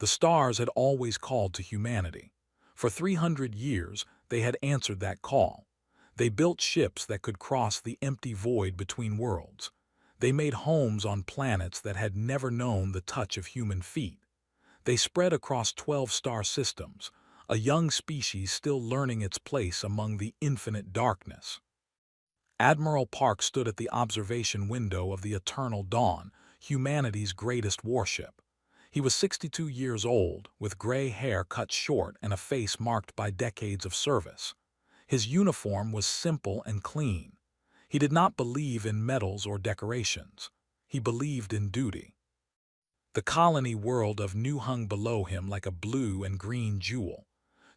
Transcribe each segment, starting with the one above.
The stars had always called to humanity. For 300 years, they had answered that call. They built ships that could cross the empty void between worlds. They made homes on planets that had never known the touch of human feet. They spread across 12 star systems, a young species still learning its place among the infinite darkness. Admiral Park stood at the observation window of the Eternal Dawn, humanity's greatest warship. He was 62 years old, with gray hair cut short and a face marked by decades of service. His uniform was simple and clean. He did not believe in medals or decorations. He believed in duty. The colony world of New hung below him like a blue and green jewel.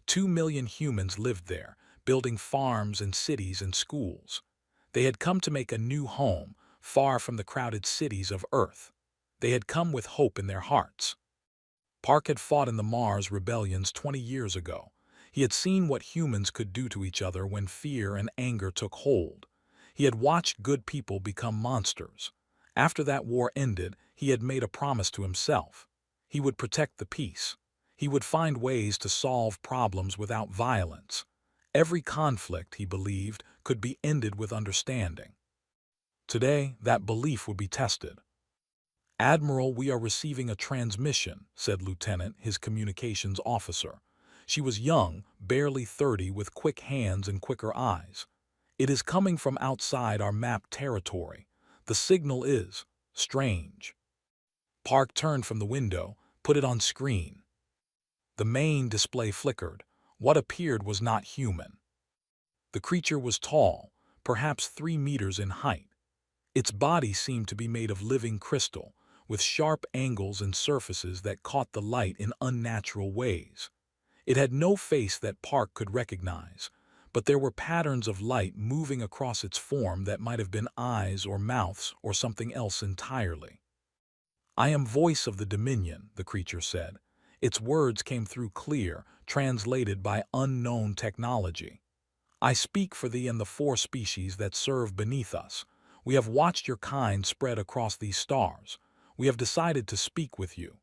2 million humans lived there, building farms and cities and schools. They had come to make a new home, far from the crowded cities of Earth. They had come with hope in their hearts. Park had fought in the Mars rebellions 20 years ago. He had seen what humans could do to each other when fear and anger took hold. He had watched good people become monsters. After that war ended, he had made a promise to himself. He would protect the peace. He would find ways to solve problems without violence. Every conflict, he believed, could be ended with understanding. Today, that belief would be tested. "Admiral, we are receiving a transmission," said Lieutenant, his communications officer. She was young, barely 30, with quick hands and quicker eyes. "It is coming from outside our mapped territory. The signal is strange." Park turned from the window, put it on screen. The main display flickered. What appeared was not human. The creature was tall, perhaps 3 meters in height. Its body seemed to be made of living crystal, with sharp angles and surfaces that caught the light in unnatural ways. It had no face that Park could recognize, but there were patterns of light moving across its form that might have been eyes or mouths or something else entirely. "I am voice of the Dominion," the creature said. Its words came through clear, translated by unknown technology. "I speak for thee and the 4 species that serve beneath us. We have watched your kind spread across these stars. We have decided to speak with you."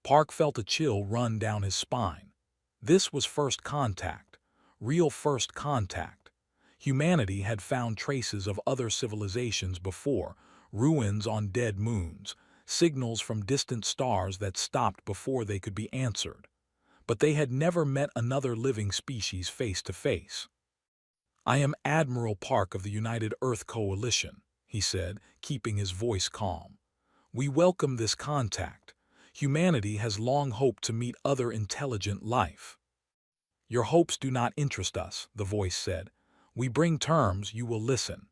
Park felt a chill run down his spine. This was first contact, real first contact. Humanity had found traces of other civilizations before, ruins on dead moons, signals from distant stars that stopped before they could be answered. But they had never met another living species face to face. "I am Admiral Park of the United Earth Coalition," he said, keeping his voice calm. "We welcome this contact. Humanity has long hoped to meet other intelligent life." "Your hopes do not interest us," the voice said. "We bring terms, you will listen."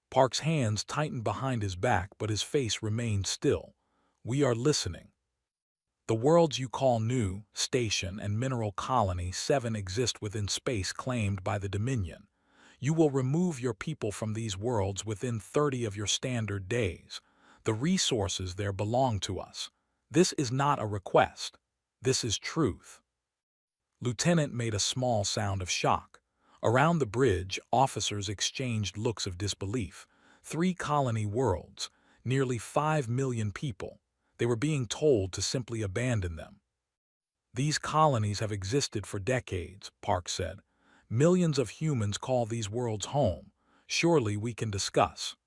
Park's hands tightened behind his back, but his face remained still. "We are listening. The worlds you call New, Station, and Mineral Colony 7 exist within space claimed by the Dominion. You will remove your people from these worlds within 30 of your standard days. The resources there belong to us. This is not a request. This is truth." Lieutenant made a small sound of shock. Around the bridge, officers exchanged looks of disbelief. 3 colony worlds, nearly 5 million people. They were being told to simply abandon them. "These colonies have existed for decades," Park said. "Millions of humans call these worlds home. Surely we can discuss."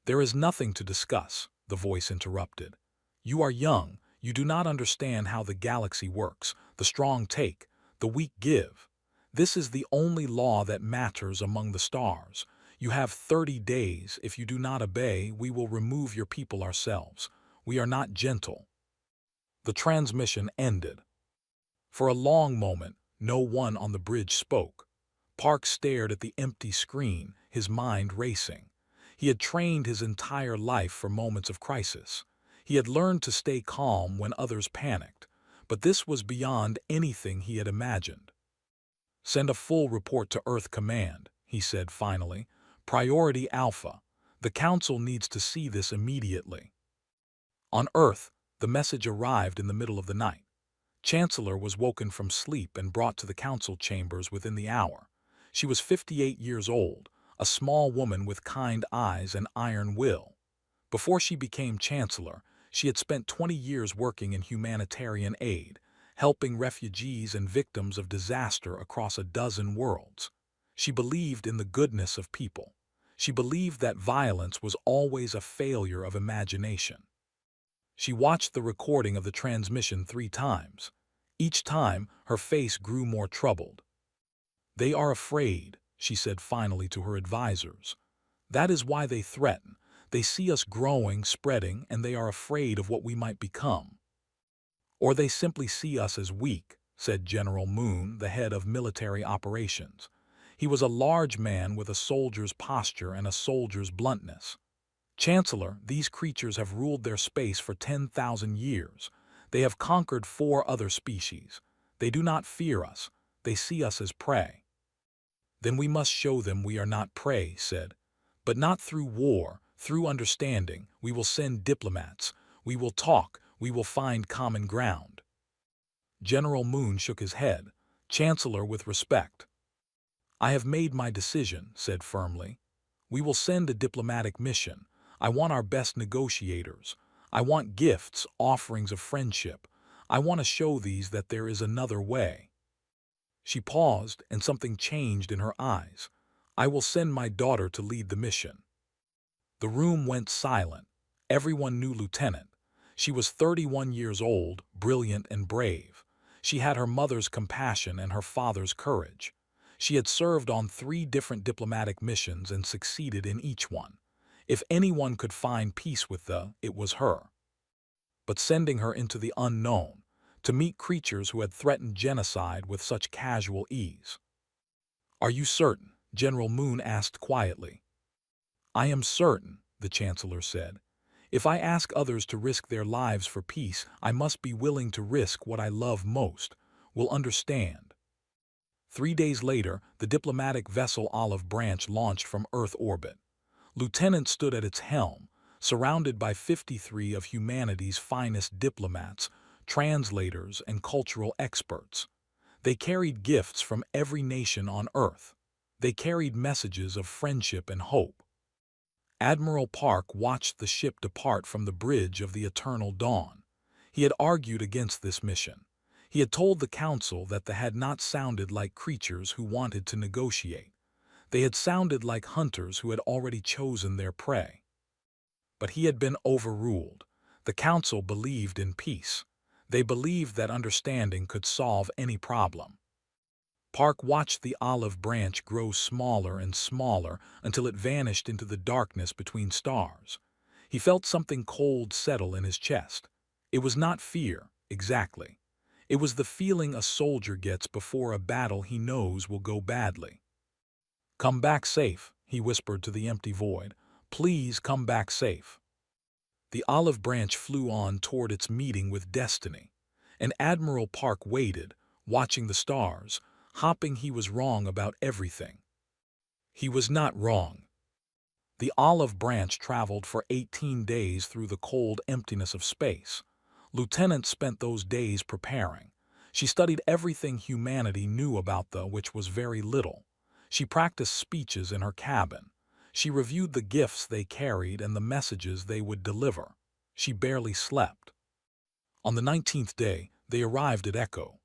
"There is nothing to discuss," the voice interrupted. "You are young. You do not understand how the galaxy works. The strong take, the weak give. This is the only law that matters among the stars. You have 30 days. If you do not obey, we will remove your people ourselves. We are not gentle." The transmission ended. For a long moment, no one on the bridge spoke. Park stared at the empty screen, his mind racing. He had trained his entire life for moments of crisis. He had learned to stay calm when others panicked, but this was beyond anything he had imagined. "Send a full report to Earth Command," he said finally. "Priority Alpha. The Council needs to see this immediately." On Earth, the message arrived in the middle of the night. Chancellor was woken from sleep and brought to the council chambers within the hour. She was 58 years old, a small woman with kind eyes and iron will. Before she became chancellor, She had spent 20 years working in humanitarian aid, helping refugees and victims of disaster across a dozen worlds. She believed in the goodness of people. She believed that violence was always a failure of imagination. She watched the recording of the transmission 3 times. Each time, her face grew more troubled. "They are afraid," she said finally to her advisors. "That is why they threaten. They see us growing, spreading, and they are afraid of what we might become. Or they simply see us as weak," said General Moon, the head of military operations. He was a large man with a soldier's posture and a soldier's bluntness. "Chancellor, these creatures have ruled their space for 10,000 years. They have conquered 4 other species. They do not fear us. They see us as prey." "Then we must show them we are not prey," said. "But not through war, through understanding. We will send diplomats. We will talk. We will find common ground." General Moon shook his head. "Chancellor, with respect." "I have made my decision," said firmly. "We will send a diplomatic mission. I want our best negotiators. I want gifts, offerings of friendship. I want to show these that there is another way." She paused, and something changed in her eyes. "I will send my daughter to lead the mission." The room went silent. Everyone knew Lieutenant. She was 31 years old, brilliant and brave. She had her mother's compassion and her father's courage. She had served on 3 different diplomatic missions and succeeded in each one. If anyone could find peace with it was her. But sending her into the unknown, to meet creatures who had threatened genocide with such casual ease. "Are you certain?" General Moon asked quietly. "I am certain," the Chancellor said. "If I ask others to risk their lives for peace, I must be willing to risk what I love most. Will understand." 3 days later, the diplomatic vessel Olive Branch launched from Earth orbit. Lieutenant stood at its helm, surrounded by 53 of humanity's finest diplomats, translators, and cultural experts. They carried gifts from every nation on Earth. They carried messages of friendship and hope. Admiral Park watched the ship depart from the bridge of the Eternal Dawn. He had argued against this mission. He had told the Council that they had not sounded like creatures who wanted to negotiate. They had sounded like hunters who had already chosen their prey. But he had been overruled. The Council believed in peace. They believed that understanding could solve any problem. Park watched the olive branch grow smaller and smaller until it vanished into the darkness between stars. He felt something cold settle in his chest. It was not fear, exactly. It was the feeling a soldier gets before a battle he knows will go badly. "Come back safe," he whispered to the empty void. "Please come back safe." The olive branch flew on toward its meeting with destiny. And Admiral Park waited, watching the stars, hoping he was wrong about everything. He was not wrong. The olive branch traveled for 18 days through the cold emptiness of space. Lieutenant spent those days preparing. She studied everything humanity knew about which was very little. She practiced speeches in her cabin. She reviewed the gifts they carried and the messages they would deliver. She barely slept. On the 19th day, they arrived at Echo.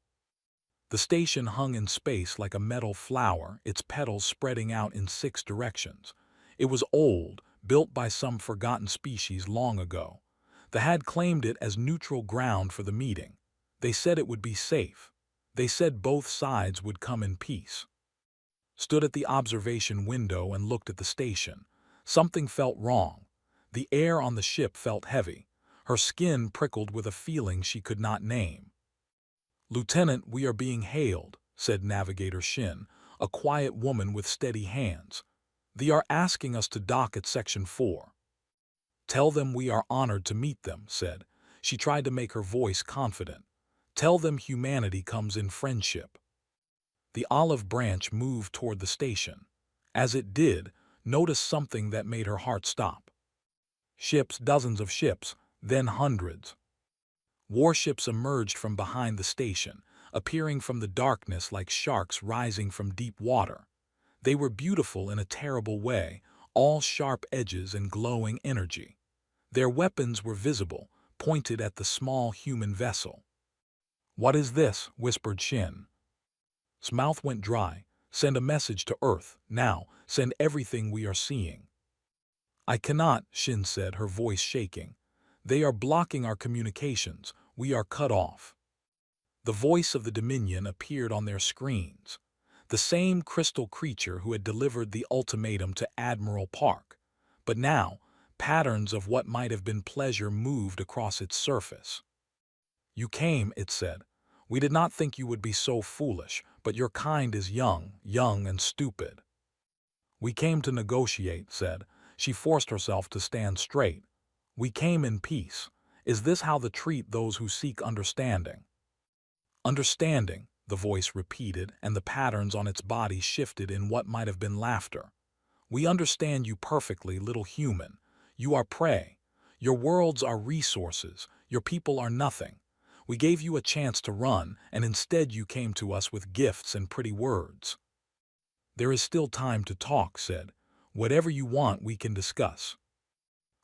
The station hung in space like a metal flower, its petals spreading out in 6 directions. It was old, built by some forgotten species long ago. They had claimed it as neutral ground for the meeting. They said it would be safe. They said both sides would come in peace. Stood at the observation window and looked at the station. Something felt wrong. The air on the ship felt heavy. Her skin prickled with a feeling she could not name. "Lieutenant, we are being hailed," said Navigator Shin, a quiet woman with steady hands. "They are asking us to dock at Section 4. "Tell them we are honored to meet them," said. She tried to make her voice confident. "Tell them humanity comes in friendship." The olive branch moved toward the station. As it did, noticed something that made her heart stop. Ships, dozens of ships, then hundreds. Warships emerged from behind the station, appearing from the darkness like sharks rising from deep water. They were beautiful in a terrible way, all sharp edges and glowing energy. Their weapons were visible, pointed at the small human vessel. "What is this?" whispered Shin. His mouth went dry. "Send a message to Earth, now. Send everything we are seeing." "I cannot," Shin said, her voice shaking. "They are blocking our communications. We are cut off." The voice of the Dominion appeared on their screens. The same crystal creature who had delivered the ultimatum to Admiral Park. But now, patterns of what might have been pleasure moved across its surface. "You came," it said. "We did not think you would be so foolish, but your kind is young and stupid." "We came to negotiate," said. She forced herself to stand straight. "We came in peace. Is this how they treat those who seek understanding?" "Understanding," the voice repeated, and the patterns on its body shifted in what might have been laughter. "We understand you perfectly, little human. You are prey. Your worlds are resources. Your people are nothing. We gave you a chance to run, and instead you came to us with gifts and pretty words." "There is still time to talk," said. "Whatever you want we can discuss."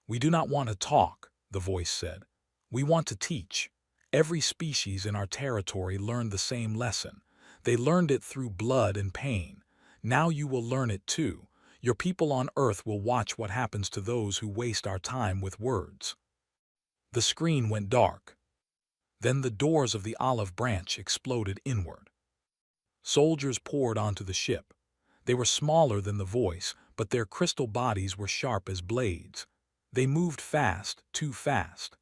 "We do not want to talk," the voice said. "We want to teach. Every species in our territory learned the same lesson. They learned it through blood and pain. Now you will learn it too. Your people on Earth will watch what happens to those who waste our time with words." The screen went dark. Then the doors of the olive branch exploded inward. Soldiers poured onto the ship. They were smaller than the voice, but their crystal bodies were sharp as blades. They moved fast, too fast.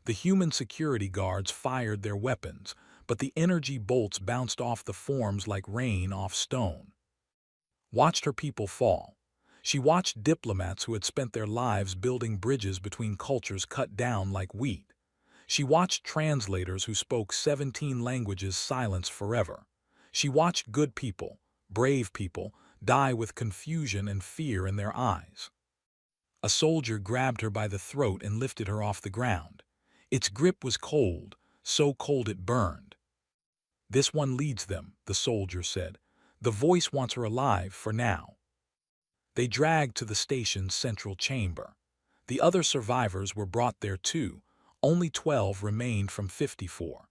The human security guards fired their weapons, but the energy bolts bounced off the forms like rain off stone. Watched her people fall. She watched diplomats who had spent their lives building bridges between cultures cut down like wheat. She watched translators who spoke 17 languages silence forever. She watched good people, brave people, die with confusion and fear in their eyes. A soldier grabbed her by the throat and lifted her off the ground. Its grip was cold, so cold it burned. "This one leads them," the soldier said. "The voice wants her alive for now." They dragged to the station's central chamber. The other survivors were brought there too. Only 12 remained from 54.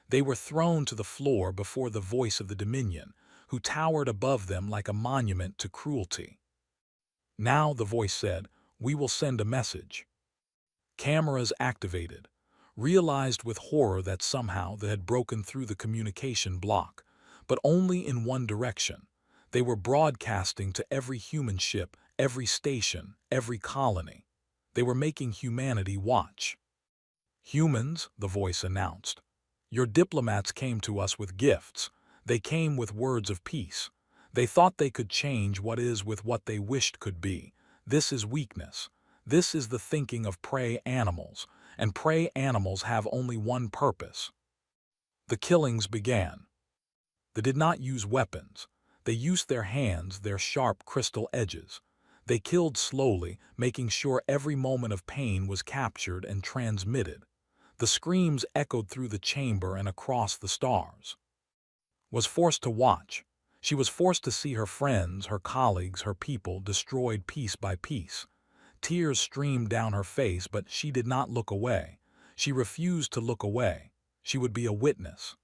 They were thrown to the floor before the voice of the Dominion, who towered above them like a monument to cruelty. "Now," the voice said, "we will send a message." Cameras activated. Realized with horror that somehow they had broken through the communication block, but only in one direction. They were broadcasting to every human ship, every station, every colony. They were making humanity watch. "Humans," the voice announced, "your diplomats came to us with gifts. They came with words of peace. They thought they could change what is with what they wished could be. This is weakness. This is the thinking of prey animals, and prey animals have only one purpose." The killings began. They did not use weapons. They used their hands, their sharp crystal edges. They killed slowly, making sure every moment of pain was captured and transmitted. The screams echoed through the chamber and across the stars. Was forced to watch. She was forced to see her friends, her colleagues, her people destroyed piece by piece. Tears streamed down her face, but she did not look away. She refused to look away. She would be a witness.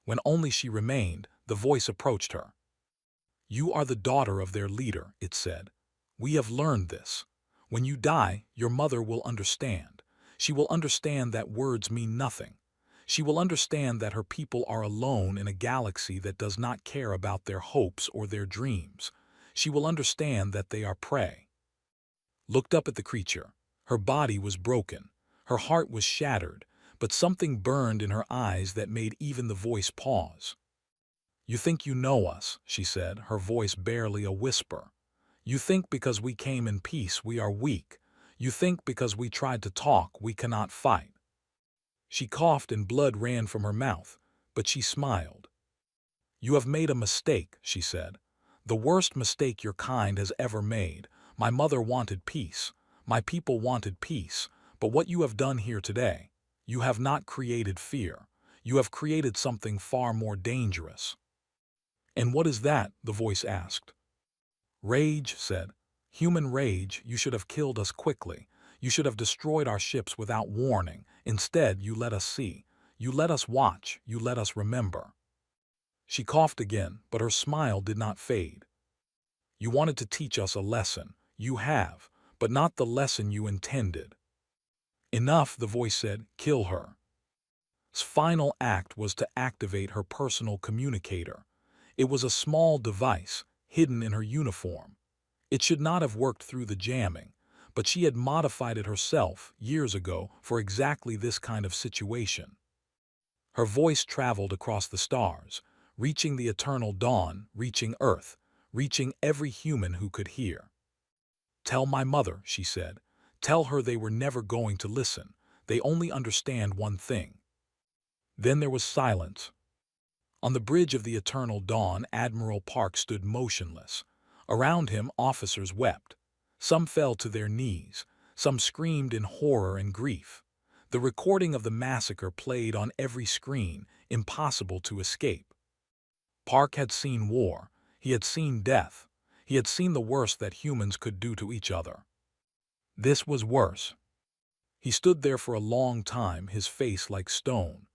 When only she remained, the voice approached her. "You are the daughter of their leader," it said. "We have learned this. When you die, your mother will understand. She will understand that words mean nothing. She will understand that her people are alone in a galaxy that does not care about their hopes or their dreams. She will understand that they are prey." Looked up at the creature. Her body was broken. Her heart was shattered, but something burned in her eyes that made even the voice pause. "You think you know us," she said, her voice barely a whisper. "You think because we came in peace we are weak. You think because we tried to talk we cannot fight." She coughed and blood ran from her mouth, but she smiled. "You have made a mistake," she said. "The worst mistake your kind has ever made. My mother wanted peace. My people wanted peace. But what you have done here today, you have not created fear. You have created something far more dangerous." "And what is that?" the voice asked. "Rage," said. "Human rage. You should have killed us quickly. You should have destroyed our ships without warning. Instead, you let us see. You let us watch. You let us remember." She coughed again, but her smile did not fade. "You wanted to teach us a lesson. You have, but not the lesson you intended." "Enough," the voice said. "Kill her." His final act was to activate her personal communicator. It was a small device, hidden in her uniform. It should not have worked through the jamming, but she had modified it herself years ago for exactly this kind of situation. Her voice traveled across the stars, reaching the eternal dawn, reaching Earth, reaching every human who could hear. "Tell my mother," she said. "Tell her they were never going to listen. They only understand one thing." Then there was silence. On the bridge of the eternal dawn, Admiral Park stood motionless. Around him, officers wept. Some fell to their knees. Some screamed in horror and grief. The recording of the massacre played on every screen, impossible to escape. Park had seen war. He had seen death. He had seen the worst that humans could do to each other. This was worse. He stood there for a long time, his face like stone.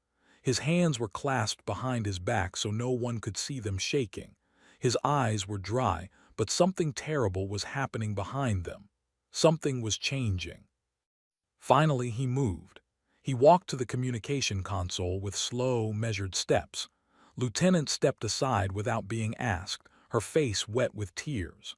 His hands were clasped behind his back so no one could see them shaking. His eyes were dry, but something terrible was happening behind them. Something was changing. Finally, he moved. He walked to the communication console with slow, measured steps. Lieutenant stepped aside without being asked, her face wet with tears.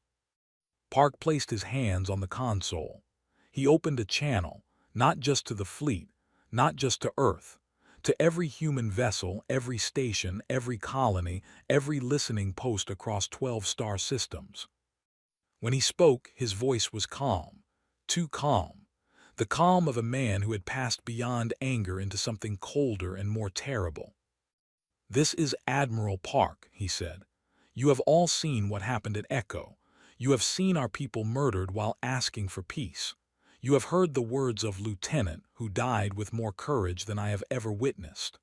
Park placed his hands on the console. He opened a channel, not just to the fleet, not just to Earth, to every human vessel, every station, every colony, every listening post across 12 star systems. When he spoke, his voice was calm, too calm, the calm of a man who had passed beyond anger into something colder and more terrible. "This is Admiral Park," he said. "You have all seen what happened at Echo. You have seen our people murdered while asking for peace. You have heard the words of Lieutenant, who died with more courage than I have ever witnessed."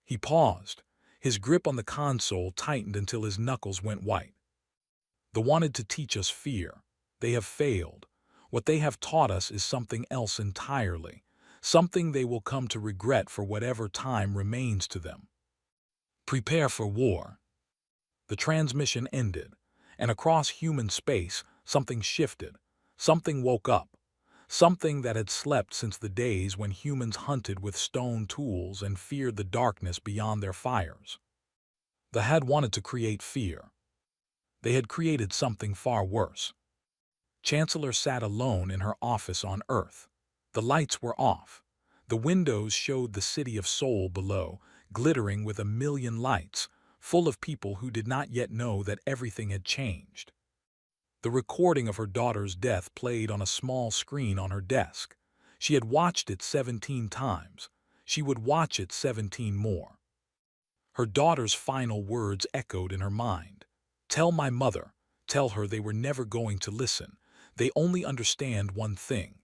He paused. His grip on the console tightened until his knuckles went white. "They wanted to teach us fear. They have failed. What they have taught us is something else entirely, something they will come to regret for whatever time remains to them. Prepare for war." The transmission ended, and across human space, something shifted. Something woke up. Something that had slept since the days when humans hunted with stone tools and feared the darkness beyond their fires. They had wanted to create fear. They had created something far worse. Chancellor sat alone in her office on Earth. The lights were off. The windows showed the city of Seoul below, glittering with a million lights, full of people who did not yet know that everything had changed. The recording of her daughter's death played on a small screen on her desk. She had watched it 17 times. She would watch it 17 more. Her daughter's final words echoed in her mind. "Tell my mother. Tell her they were never going to listen. They only understand one thing."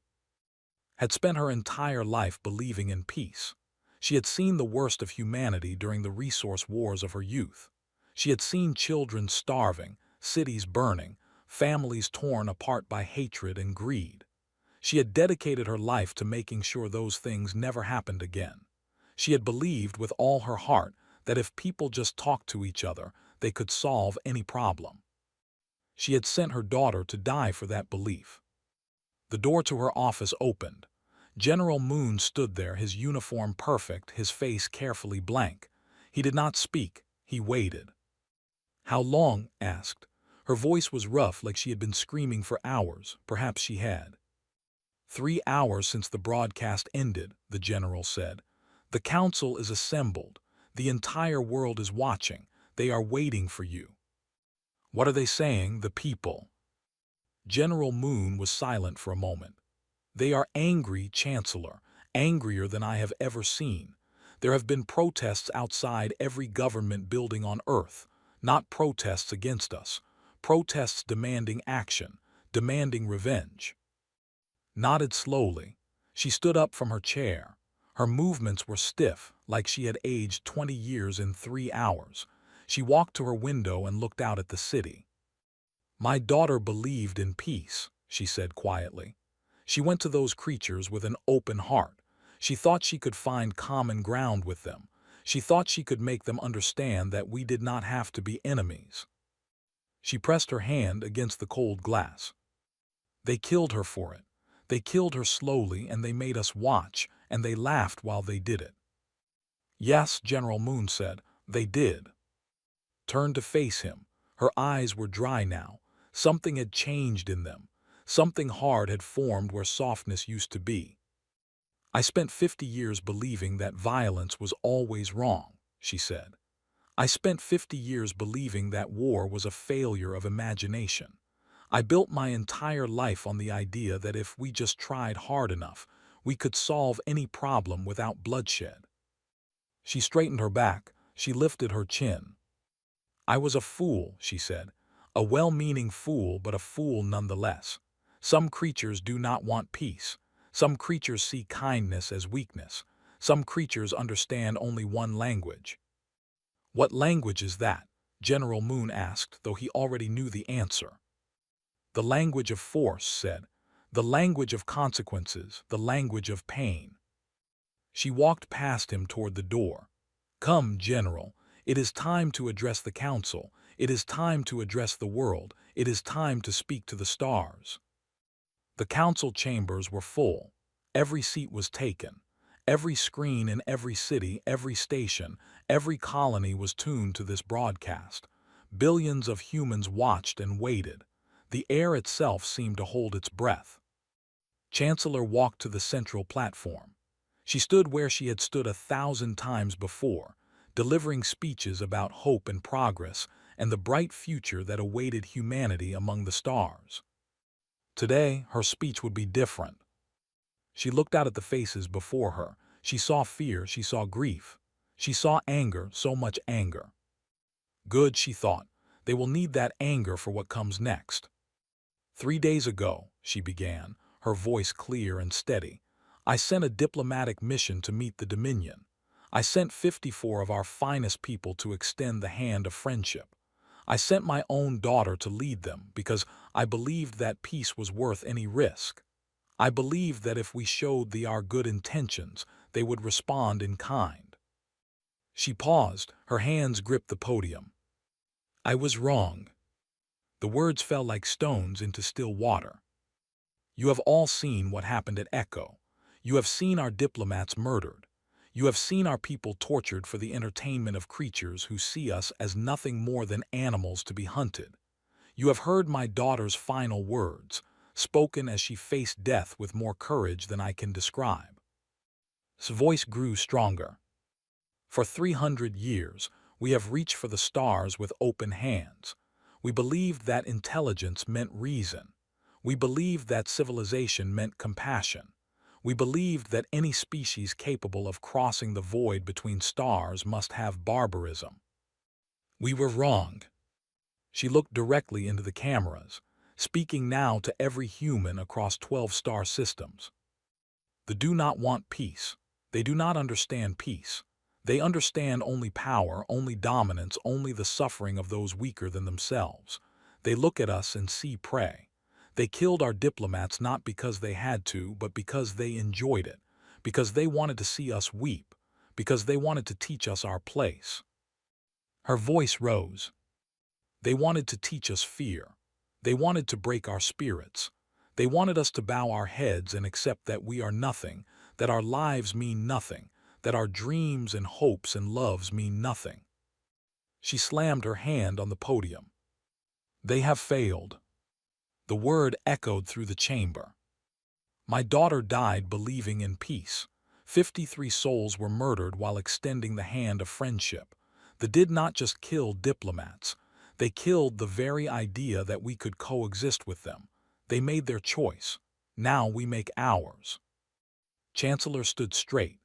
Had spent her entire life believing in peace. She had seen the worst of humanity during the resource wars of her youth. She had seen children starving, cities burning, families torn apart by hatred and greed. She had dedicated her life to making sure those things never happened again. She had believed with all her heart that if people just talked to each other, they could solve any problem. She had sent her daughter to die for that belief. The door to her office opened. General Moon stood there, his uniform perfect, his face carefully blank. He did not speak. He waited. "How long?" asked. Her voice was rough, like she had been screaming for hours. Perhaps she had. 3 hours since the broadcast ended, the general said. "The council is assembled. The entire world is watching. They are waiting for you." "What are they saying, the people?" General Moon was silent for a moment. "They are angry, Chancellor, angrier than I have ever seen. There have been protests outside every government building on Earth, not protests against us, protests demanding action, demanding revenge." Nodded slowly. She stood up from her chair. Her movements were stiff, like she had aged 20 years in 3 hours. She walked to her window and looked out at the city. "My daughter believed in peace," she said quietly. She went to those creatures with an open heart. She thought she could find common ground with them. She thought she could make them understand that we did not have to be enemies. She pressed her hand against the cold glass. They killed her for it. They killed her slowly, and they made us watch, and they laughed while they did it. Yes, General Moon said, they did. Turned to face him. Her eyes were dry now. Something had changed in them. Something hard had formed where softness used to be. I spent 50 years believing that violence was always wrong, she said. I spent 50 years believing that war was a failure of imagination. I built my entire life on the idea that if we just tried hard enough, we could solve any problem without bloodshed. She straightened her back. She lifted her chin. I was a fool, she said. A well-meaning fool, but a fool nonetheless. Some creatures do not want peace. Some creatures see kindness as weakness. Some creatures understand only one language. What language is that? General Moon asked, though he already knew the answer. The language of force, said. The language of consequences, the language of pain. She walked past him toward the door. Come, General. It is time to address the council. It is time to address the world. It is time to speak to the stars. The council chambers were full. Every seat was taken. Every screen in every city, every station, every colony was tuned to this broadcast. Billions of humans watched and waited. The air itself seemed to hold its breath. Chancellor walked to the central platform. She stood where she had stood 1,000 times before, delivering speeches about hope and progress and the bright future that awaited humanity among the stars. Today, her speech would be different. She looked out at the faces before her. She saw fear, she saw grief. She saw anger, so much anger. Good, she thought. They will need that anger for what comes next. 3 days ago, she began, her voice clear and steady, I sent a diplomatic mission to meet the Dominion. I sent 54 of our finest people to extend the hand of friendship. I sent my own daughter to lead them because I believed that peace was worth any risk. I believed that if we showed our good intentions, they would respond in kind. She paused, her hands gripped the podium. I was wrong. The words fell like stones into still water. You have all seen what happened at Echo. You have seen our diplomats murdered. You have seen our people tortured for the entertainment of creatures who see us as nothing more than animals to be hunted. You have heard my daughter's final words, spoken as she faced death with more courage than I can describe. His voice grew stronger. For 300 years, we have reached for the stars with open hands. We believed that intelligence meant reason. We believed that civilization meant compassion. We believed that any species capable of crossing the void between stars must have barbarism. We were wrong. She looked directly into the cameras, speaking now to every human across 12 star systems. They do not want peace. They do not understand peace. They understand only power, only dominance, only the suffering of those weaker than themselves. They look at us and see prey. They killed our diplomats not because they had to, but because they enjoyed it, because they wanted to see us weep, because they wanted to teach us our place. Her voice rose. They wanted to teach us fear. They wanted to break our spirits. They wanted us to bow our heads and accept that we are nothing, that our lives mean nothing, that our dreams and hopes and loves mean nothing. She slammed her hand on the podium. They have failed. The word echoed through the chamber. My daughter died believing in peace. 53 souls were murdered while extending the hand of friendship. They did not just kill diplomats. They killed the very idea that we could coexist with them. They made their choice. Now we make ours. Chancellor stood straight.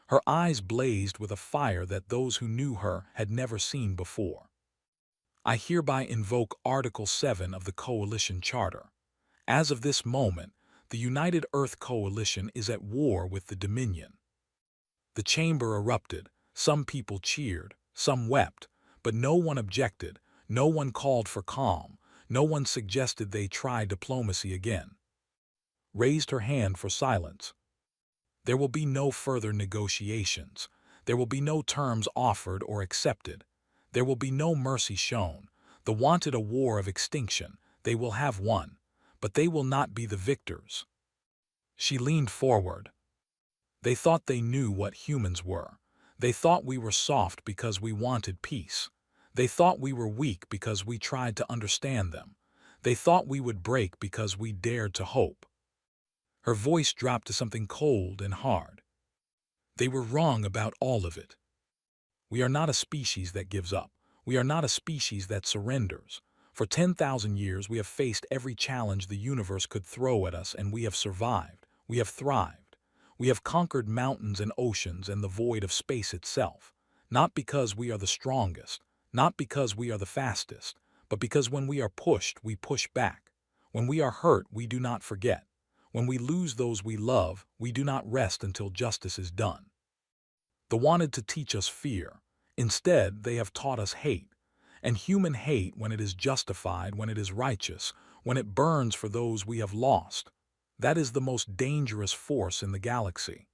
Her eyes blazed with a fire that those who knew her had never seen before. I hereby invoke Article 7 of the Coalition Charter. As of this moment, the United Earth Coalition is at war with the Dominion. The chamber erupted. Some people cheered, some wept, but no one objected, no one called for calm, no one suggested they try diplomacy again. raised her hand for silence. There will be no further negotiations. There will be no terms offered or accepted. There will be no mercy shown. The wanted a war of extinction. They will have won, but they will not be the victors. She leaned forward. They thought they knew what humans were. They thought we were soft because we wanted peace. They thought we were weak because we tried to understand them. They thought we would break because we dared to hope. Her voice dropped to something cold and hard. They were wrong about all of it. We are not a species that gives up. We are not a species that surrenders. For 10,000 years we have faced every challenge the universe could throw at us, and we have survived. We have thrived. We have conquered mountains and oceans and the void of space itself. Not because we are the strongest, not because we are the fastest, but because when we are pushed, we push back. When we are hurt, we do not forget. When we lose those we love, we do not rest until justice is done. They wanted to teach us fear. Instead, they have taught us hate. And human hate, when it is justified, when it is righteous, when it burns for those we have lost, that is the most dangerous force in the galaxy.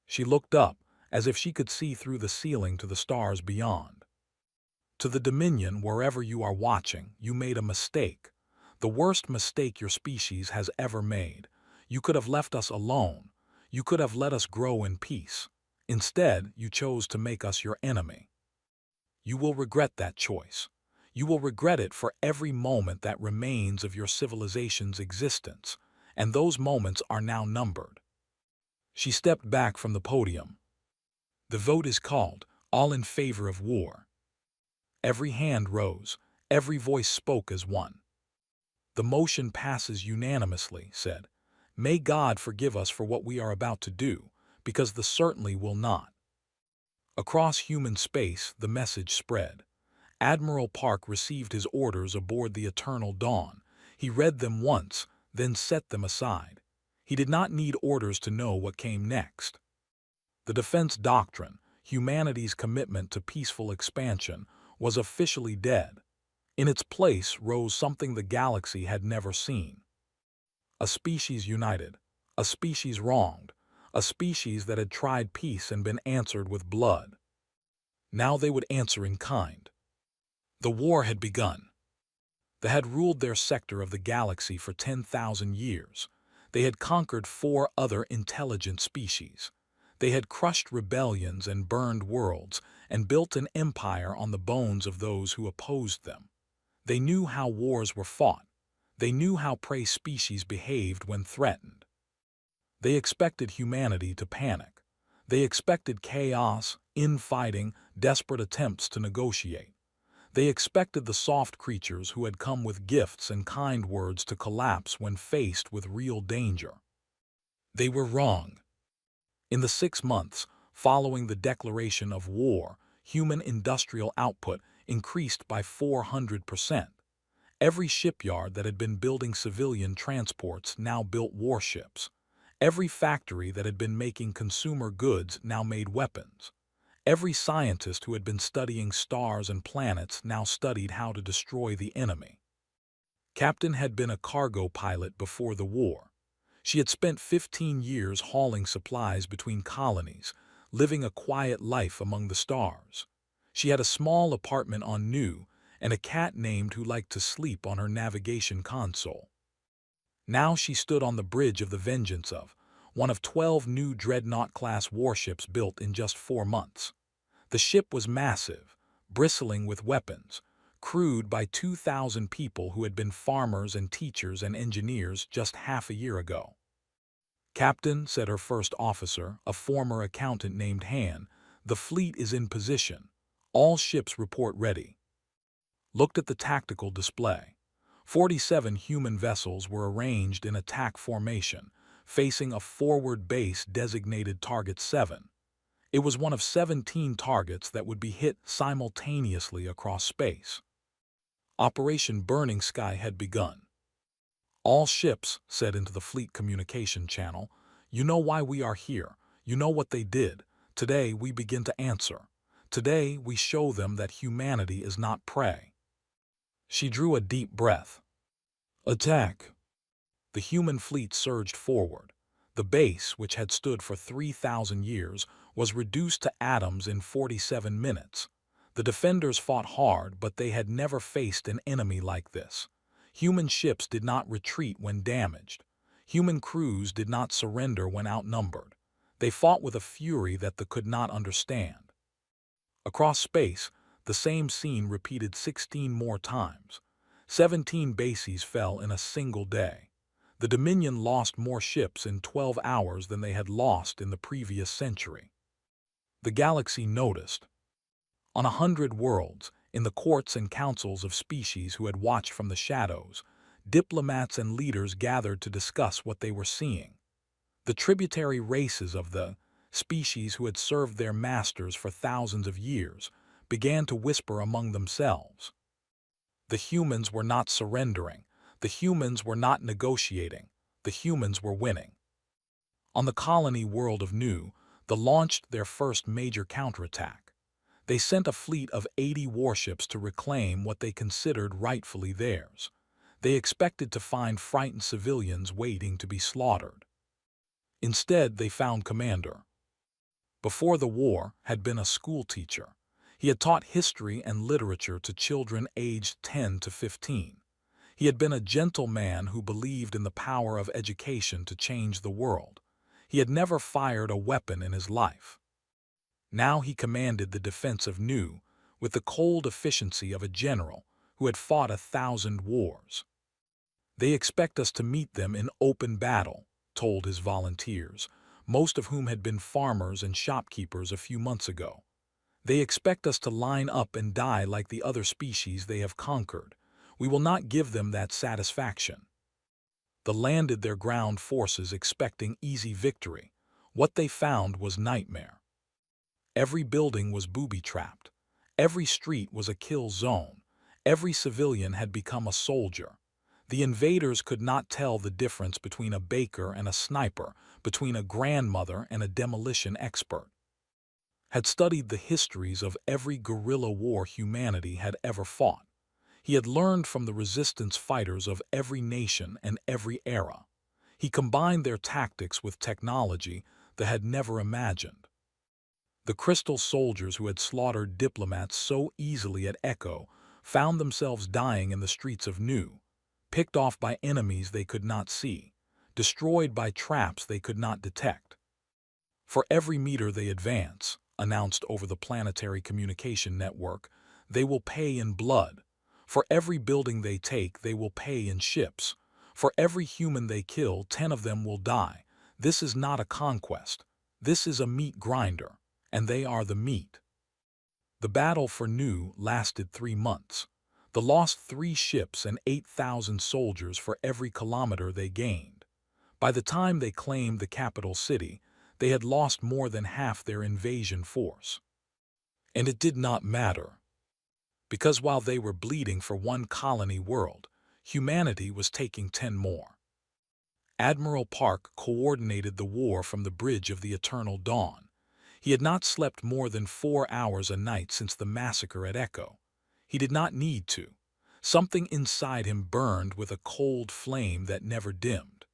She looked up, as if she could see through the ceiling to the stars beyond. To the Dominion, wherever you are watching, you made a mistake. The worst mistake your species has ever made. You could have left us alone. You could have let us grow in peace. Instead, you chose to make us your enemy. You will regret that choice. You will regret it for every moment that remains of your civilization's existence, and those moments are now numbered. She stepped back from the podium. The vote is called, all in favor of war. Every hand rose, every voice spoke as one. The motion passes unanimously, said. May God forgive us for what we are about to do, because the certainly will not. Across human space, the message spread. Admiral Park received his orders aboard the Eternal Dawn. He read them once, then set them aside. He did not need orders to know what came next. The defense doctrine, humanity's commitment to peaceful expansion, was officially dead. In its place rose something the galaxy had never seen. A species united, a species wronged, a species that had tried peace and been answered with blood. Now they would answer in kind. The war had begun. They had ruled their sector of the galaxy for 10,000 years. They had conquered 4 other intelligent species. They had crushed rebellions and burned worlds and built an empire on the bones of those who opposed them. They knew how wars were fought. They knew how prey species behaved when threatened. They expected humanity to panic. They expected chaos, infighting, desperate attempts to negotiate. They expected the soft creatures who had come with gifts and kind words to collapse when faced with real danger. They were wrong. In the 6 months following the declaration of war, human industrial output increased by 400%. Every shipyard that had been building civilian transports now built warships. Every factory that had been making consumer goods now made weapons. Every scientist who had been studying stars and planets now studied how to destroy the enemy. Captain had been a cargo pilot before the war. She had spent 15 years hauling supplies between colonies, living a quiet life among the stars. She had a small apartment on Nu and a cat named who liked to sleep on her navigation console. Now she stood on the bridge of the Vengeance of one of 12 new Dreadnought-class warships built in just 4 months. The ship was massive, bristling with weapons, crewed by 2,000 people who had been farmers and teachers and engineers just half a year ago. Captain, said her first officer, a former accountant named Han, the fleet is in position. All ships report ready. Looked at the tactical display. 47 human vessels were arranged in attack formation, facing a forward base designated Target 7. It was one of 17 targets that would be hit simultaneously across space. Operation Burning Sky had begun. All ships, said into the fleet communication channel, you know why we are here. You know what they did. Today we begin to answer. Today we show them that humanity is not prey. She drew a deep breath. Attack. The human fleet surged forward. The base, which had stood for 3,000 years, was reduced to atoms in 47 minutes. The defenders fought hard, but they had never faced an enemy like this. Human ships did not retreat when damaged. Human crews did not surrender when outnumbered. They fought with a fury that they could not understand. Across space, the same scene repeated 16 more times. 17 bases fell in a single day. The Dominion lost more ships in 12 hours than they had lost in the previous century. The galaxy noticed. On 100 worlds, in the courts and councils of species who had watched from the shadows, diplomats and leaders gathered to discuss what they were seeing. The tributary races of the species who had served their masters for thousands of years began to whisper among themselves. The humans were not surrendering. The humans were not negotiating. The humans were winning. On the colony world of Nu, they launched their first major counterattack. They sent a fleet of 80 warships to reclaim what they considered rightfully theirs. They expected to find frightened civilians waiting to be slaughtered. Instead, they found Commander. Before the war, had been a schoolteacher. He had taught history and literature to children aged 10 to 15. He had been a gentle man who believed in the power of education to change the world. He had never fired a weapon in his life. Now he commanded the defense of Nu with the cold efficiency of a general who had fought 1,000 wars. They expect us to meet them in open battle, told his volunteers, most of whom had been farmers and shopkeepers a few months ago. They expect us to line up and die like the other species they have conquered. We will not give them that satisfaction. They landed their ground forces expecting easy victory. What they found was nightmare. Every building was booby-trapped. Every street was a kill zone. Every civilian had become a soldier. The invaders could not tell the difference between a baker and a sniper, between a grandmother and a demolition expert. Had studied the histories of every guerrilla war humanity had ever fought. He had learned from the resistance fighters of every nation and every era. He combined their tactics with technology they had never imagined. The crystal soldiers who had slaughtered diplomats so easily at Echo found themselves dying in the streets of Nu, picked off by enemies they could not see, destroyed by traps they could not detect. For every meter they advance, announced over the planetary communication network, they will pay in blood. For every building they take, they will pay in ships. For every human they kill, 10 of them will die. This is not a conquest. This is a meat grinder, and they are the meat. The battle for Nu lasted 3 months. They lost 3 ships and 8,000 soldiers for every kilometer they gained. By the time they claimed the capital city, they had lost more than half their invasion force. And it did not matter. Because while they were bleeding for 1 colony world, humanity was taking 10 more. Admiral Park coordinated the war from the bridge of the Eternal Dawn. He had not slept more than 4 hours a night since the massacre at Echo. He did not need to. Something inside him burned with a cold flame that never dimmed.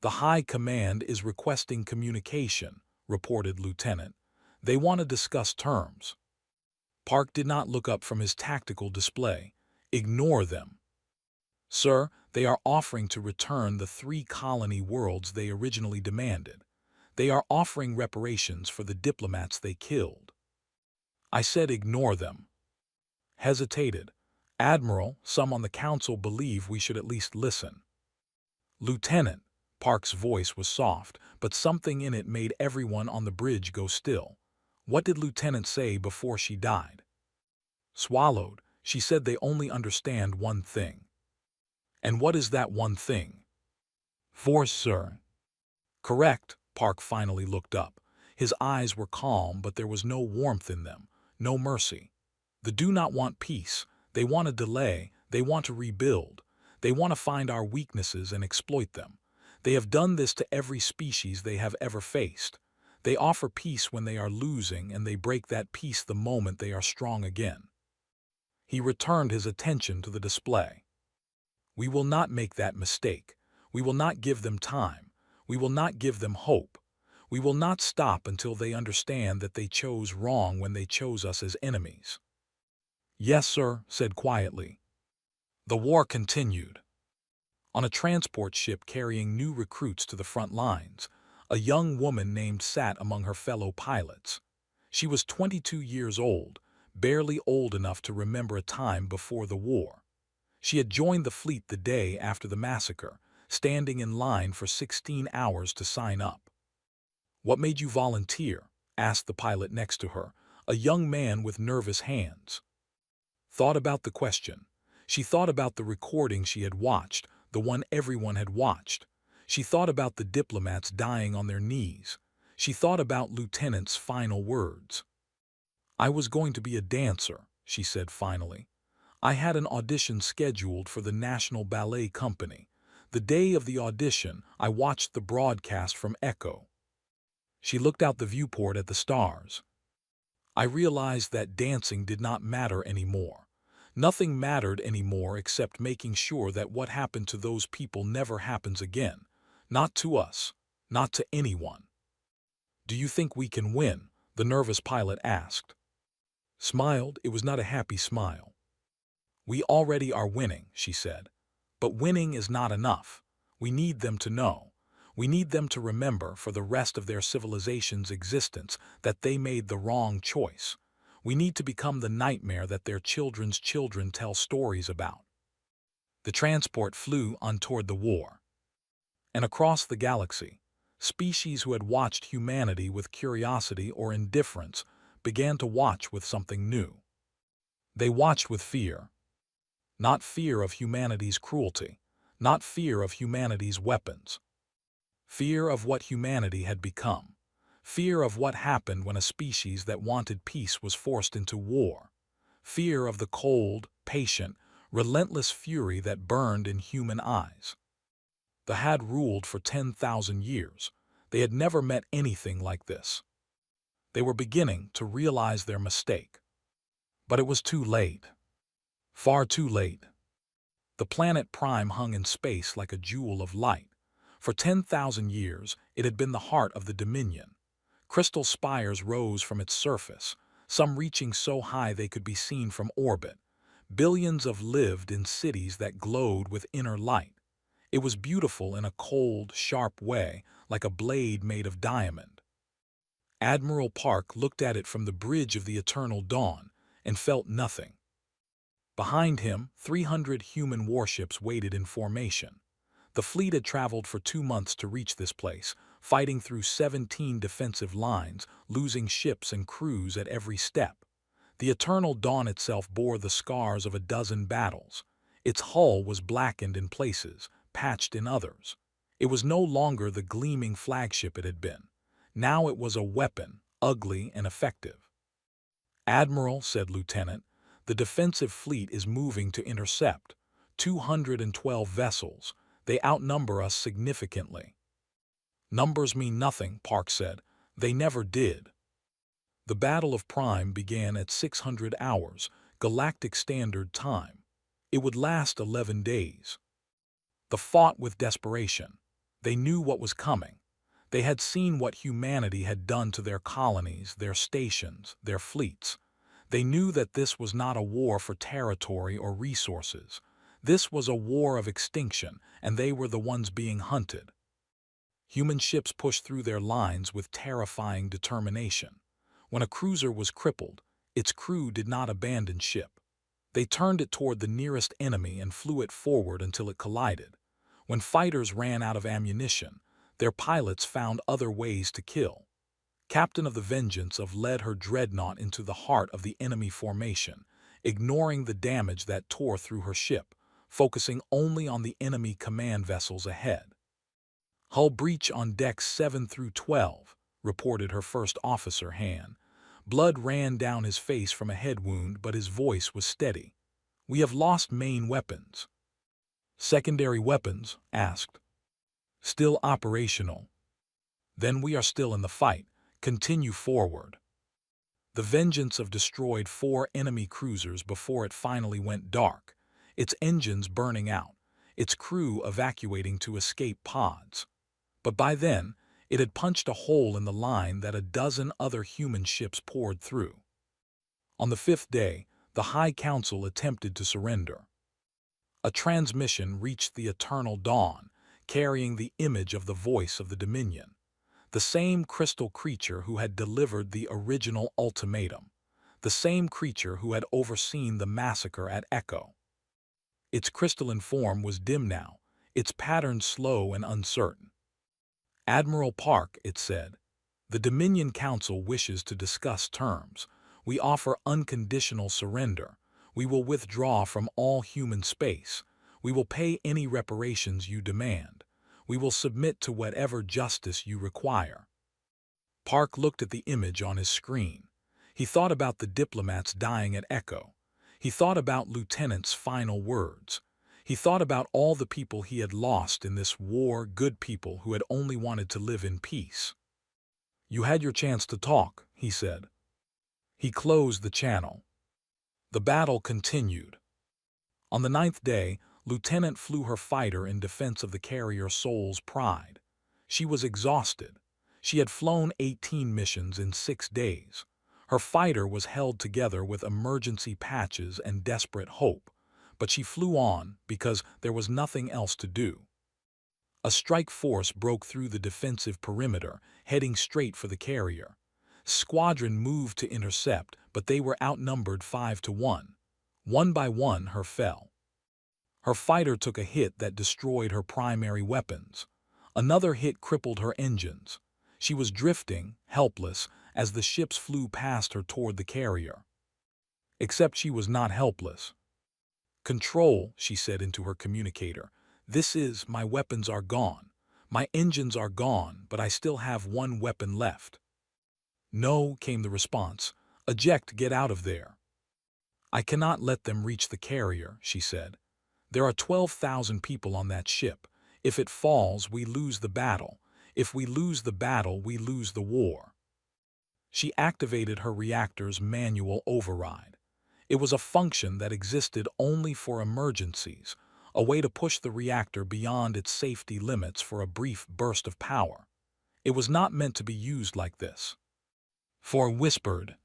"The High Command is requesting communication," reported Lieutenant. "They want to discuss terms." Park did not look up from his tactical display. "Ignore them." "Sir, they are offering to return the 3 colony worlds they originally demanded. They are offering reparations for the diplomats they killed." I said ignore them. Hesitated. "Admiral, some on the council believe we should at least listen." "Lieutenant," Park's voice was soft, but something in it made everyone on the bridge go still. "What did Lieutenant say before she died?" "Swallowed. She said they only understand one thing." "And what is that one thing?" "Force, sir." "Correct." Park finally looked up. His eyes were calm, but there was no warmth in them, no mercy. They do not want peace. They want to delay. They want to rebuild. They want to find our weaknesses and exploit them. They have done this to every species they have ever faced. They offer peace when they are losing, and they break that peace the moment they are strong again. He returned his attention to the display. "We will not make that mistake. We will not give them time. We will not give them hope. We will not stop until they understand that they chose wrong when they chose us as enemies." "Yes, sir," said quietly. The war continued. On a transport ship carrying new recruits to the front lines, a young woman named sat among her fellow pilots. She was 22 years old, barely old enough to remember a time before the war. She had joined the fleet the day after the massacre, standing in line for 16 hours to sign up. "What made you volunteer?" asked the pilot next to her, a young man with nervous hands. Thought about the question. She thought about the recording she had watched, the one everyone had watched. She thought about the diplomats dying on their knees. She thought about Lieutenant's final words. "I was going to be a dancer," she said finally. "I had an audition scheduled for the National Ballet Company. The day of the audition, I watched the broadcast from Echo." She looked out the viewport at the stars. "I realized that dancing did not matter anymore. Nothing mattered anymore except making sure that what happened to those people never happens again. Not to us. Not to anyone." "Do you think we can win?" the nervous pilot asked. Smiled. It was not a happy smile. "We already are winning," she said. "But winning is not enough. We need them to know. We need them to remember for the rest of their civilization's existence that they made the wrong choice. We need to become the nightmare that their children's children tell stories about." The transport flew on toward the war. And across the galaxy, species who had watched humanity with curiosity or indifference began to watch with something new. They watched with fear. Not fear of humanity's cruelty, not fear of humanity's weapons. Fear of what humanity had become. Fear of what happened when a species that wanted peace was forced into war. Fear of the cold, patient, relentless fury that burned in human eyes. The had ruled for 10,000 years. They had never met anything like this. They were beginning to realize their mistake. But it was too late. Far too late. The planet Prime hung in space like a jewel of light. For 10,000 years, it had been the heart of the Dominion. Crystal spires rose from its surface, some reaching so high they could be seen from orbit. Billions of lived in cities that glowed with inner light. It was beautiful in a cold, sharp way, like a blade made of diamond. Admiral Park looked at it from the bridge of the Eternal Dawn and felt nothing. Behind him, 300 human warships waited in formation. The fleet had traveled for 2 months to reach this place, fighting through 17 defensive lines, losing ships and crews at every step. The Eternal Dawn itself bore the scars of a dozen battles. Its hull was blackened in places, patched in others. It was no longer the gleaming flagship it had been. Now it was a weapon, ugly and effective. "Admiral," said Lieutenant, "the defensive fleet is moving to intercept. 212 vessels. They outnumber us significantly." "Numbers mean nothing," Park said. "They never did." The Battle of Prime began at 600 hours, Galactic Standard Time. It would last 11 days. They fought with desperation. They knew what was coming. They had seen what humanity had done to their colonies, their stations, their fleets. They knew that this was not a war for territory or resources. This was a war of extinction, and they were the ones being hunted. Human ships pushed through their lines with terrifying determination. When a cruiser was crippled, its crew did not abandon ship. They turned it toward the nearest enemy and flew it forward until it collided. When fighters ran out of ammunition, their pilots found other ways to kill. Captain of the Vengeance led her dreadnought into the heart of the enemy formation, ignoring the damage that tore through her ship, focusing only on the enemy command vessels ahead. "Hull breach on decks 7 through 12, reported her first officer, Han. Blood ran down his face from a head wound, but his voice was steady. "We have lost main weapons." "Secondary weapons?" asked. "Still operational." "Then we are still in the fight. Continue forward." The Vengeance destroyed 4 enemy cruisers before it finally went dark, its engines burning out. its crew evacuating to escape pods. But by then, it had punched a hole in the line that a dozen other human ships poured through. On the fifth day, the High Council attempted to surrender. A transmission reached the Eternal Dawn, carrying the image of the voice of the Dominion, the same crystal creature who had delivered the original ultimatum, the same creature who had overseen the massacre at Echo. Its crystalline form was dim now, its pattern slow and uncertain. "Admiral Park," it said, "the Dominion Council wishes to discuss terms. We offer unconditional surrender. We will withdraw from all human space. We will pay any reparations you demand. We will submit to whatever justice you require." Park looked at the image on his screen. He thought about the diplomats dying at Echo. He thought about Lieutenant's final words. He thought about all the people he had lost in this war, good people who had only wanted to live in peace. "You had your chance to talk," he said. He closed the channel. The battle continued. On the ninth day, Lieutenant flew her fighter in defense of the carrier Soul's Pride. She was exhausted. She had flown 18 missions in 6 days. Her fighter was held together with emergency patches and desperate hope, but she flew on because there was nothing else to do. A strike force broke through the defensive perimeter, heading straight for the carrier. Squadron moved to intercept, but they were outnumbered 5-1. One by one, her fell. Her fighter took a hit that destroyed her primary weapons. Another hit crippled her engines. She was drifting, helpless, as the ships flew past her toward the carrier. Except she was not helpless. "Control," she said into her communicator. My weapons are gone. My engines are gone, but I still have one weapon left." "No," came the response. "Eject, get out of there." "I cannot let them reach the carrier," she said. "There are 12,000 people on that ship. If it falls, we lose the battle. If we lose the battle, we lose the war." She activated her reactor's manual override. It was a function that existed only for emergencies, a way to push the reactor beyond its safety limits for a brief burst of power. It was not meant to be used like this. For whispered.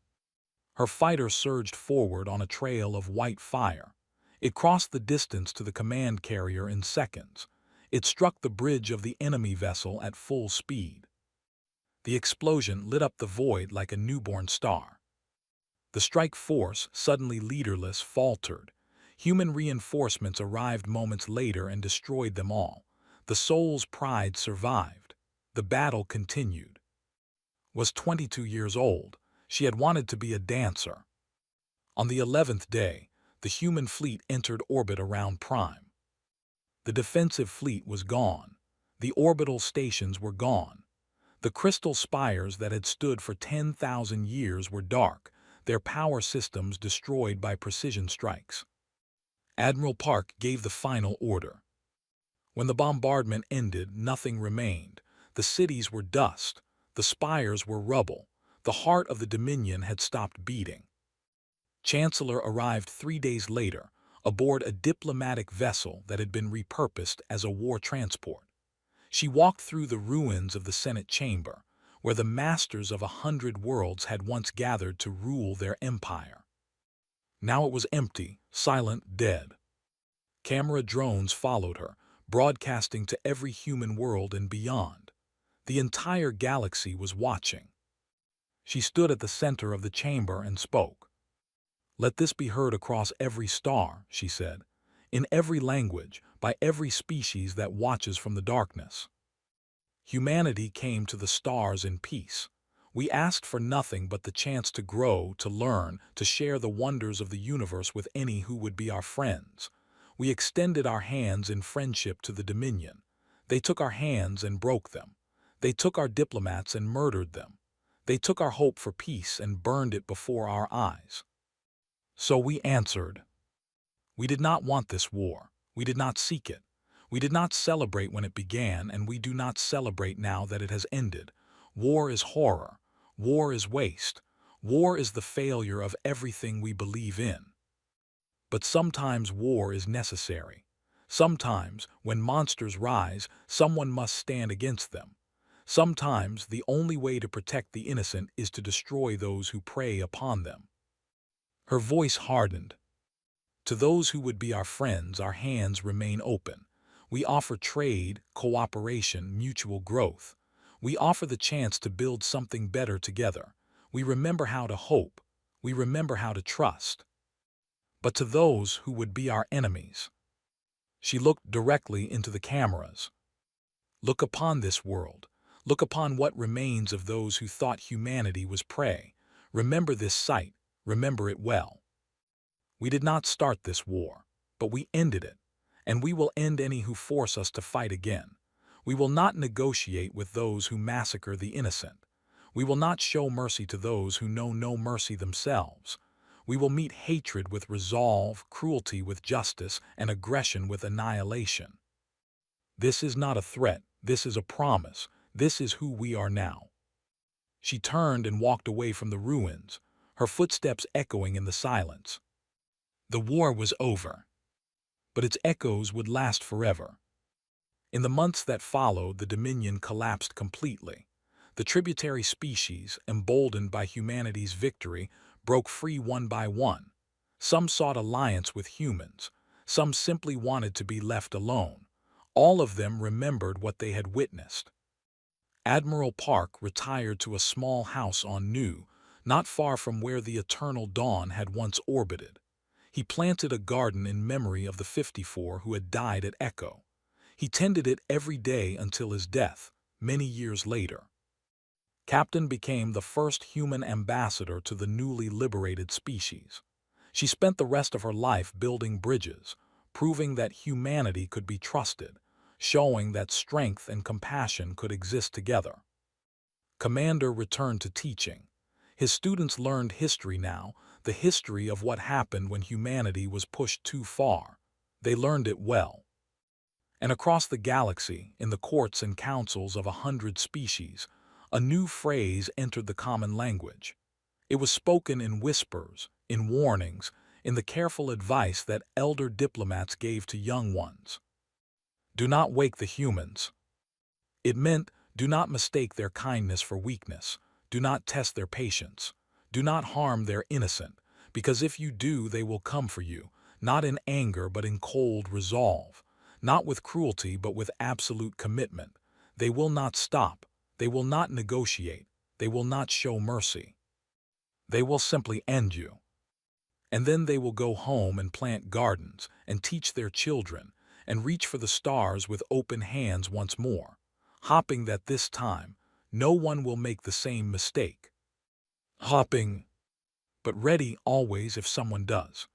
Her fighter surged forward on a trail of white fire. It crossed the distance to the command carrier in seconds. It struck the bridge of the enemy vessel at full speed. The explosion lit up the void like a newborn star. The strike force, suddenly leaderless, faltered. Human reinforcements arrived moments later and destroyed them all. The Soul's Pride survived. The battle continued. Was 22 years old. She had wanted to be a dancer. On the 11th day, the human fleet entered orbit around Prime. The defensive fleet was gone. The orbital stations were gone. The crystal spires that had stood for 10,000 years were dark, their power systems destroyed by precision strikes. Admiral Park gave the final order. When the bombardment ended, nothing remained. The cities were dust. The spires were rubble. The heart of the Dominion had stopped beating. Chancellor arrived 3 days later, aboard a diplomatic vessel that had been repurposed as a war transport. She walked through the ruins of the Senate chamber, where the masters of 100 worlds had once gathered to rule their empire. Now it was empty, silent, dead. Camera drones followed her, broadcasting to every human world and beyond. The entire galaxy was watching. She stood at the center of the chamber and spoke. "Let this be heard across every star," she said, "in every language, by every species that watches from the darkness. Humanity came to the stars in peace. We asked for nothing but the chance to grow, to learn, to share the wonders of the universe with any who would be our friends. We extended our hands in friendship to the Dominion. They took our hands and broke them. They took our diplomats and murdered them. They took our hope for peace and burned it before our eyes. So we answered. We did not want this war. We did not seek it. We did not celebrate when it began, and we do not celebrate now that it has ended. War is horror. War is waste. War is the failure of everything we believe in. But sometimes war is necessary. Sometimes, when monsters rise, someone must stand against them. Sometimes, the only way to protect the innocent is to destroy those who prey upon them. Her voice hardened. To those who would be our friends, our hands remain open. We offer trade, cooperation, mutual growth. We offer the chance to build something better together. We remember how to hope. We remember how to trust. But to those who would be our enemies, she looked directly into the cameras. Look upon this world. Look upon what remains of those who thought humanity was prey. Remember this sight. Remember it well. We did not start this war, but we ended it, and we will end any who force us to fight again. We will not negotiate with those who massacre the innocent. We will not show mercy to those who know no mercy themselves. We will meet hatred with resolve, cruelty with justice, and aggression with annihilation. This is not a threat. This is a promise. This is who we are now. She turned and walked away from the ruins, her footsteps echoing in the silence. The war was over, but its echoes would last forever. In the months that followed, the Dominion collapsed completely. The tributary species, emboldened by humanity's victory, broke free one by one. Some sought alliance with humans. Some simply wanted to be left alone. All of them remembered what they had witnessed. Admiral Park retired to a small house on Nu, not far from where the eternal dawn had once orbited. He planted a garden in memory of the 54 who had died at Echo. He tended it every day until his death, many years later. Captain became the first human ambassador to the newly liberated species. She spent the rest of her life building bridges, proving that humanity could be trusted, showing that strength and compassion could exist together. Commander returned to teaching. His students learned history now, the history of what happened when humanity was pushed too far. They learned it well. And across the galaxy, in the courts and councils of 100 species, a new phrase entered the common language. It was spoken in whispers, in warnings, in the careful advice that elder diplomats gave to young ones. Do not wake the humans. It meant, do not mistake their kindness for weakness. Do not test their patience. Do not harm their innocent, because if you do, they will come for you, not in anger but in cold resolve, not with cruelty but with absolute commitment. They will not stop. They will not negotiate. They will not show mercy. They will simply end you. And then they will go home and plant gardens and teach their children and reach for the stars with open hands once more, hoping that this time no one will make the same mistake. Hopping, but ready always if someone does.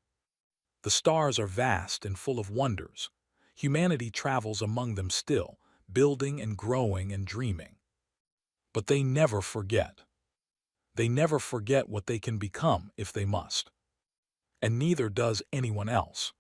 The stars are vast and full of wonders. Humanity travels among them still, building and growing and dreaming. But they never forget. They never forget what they can become if they must. And neither does anyone else.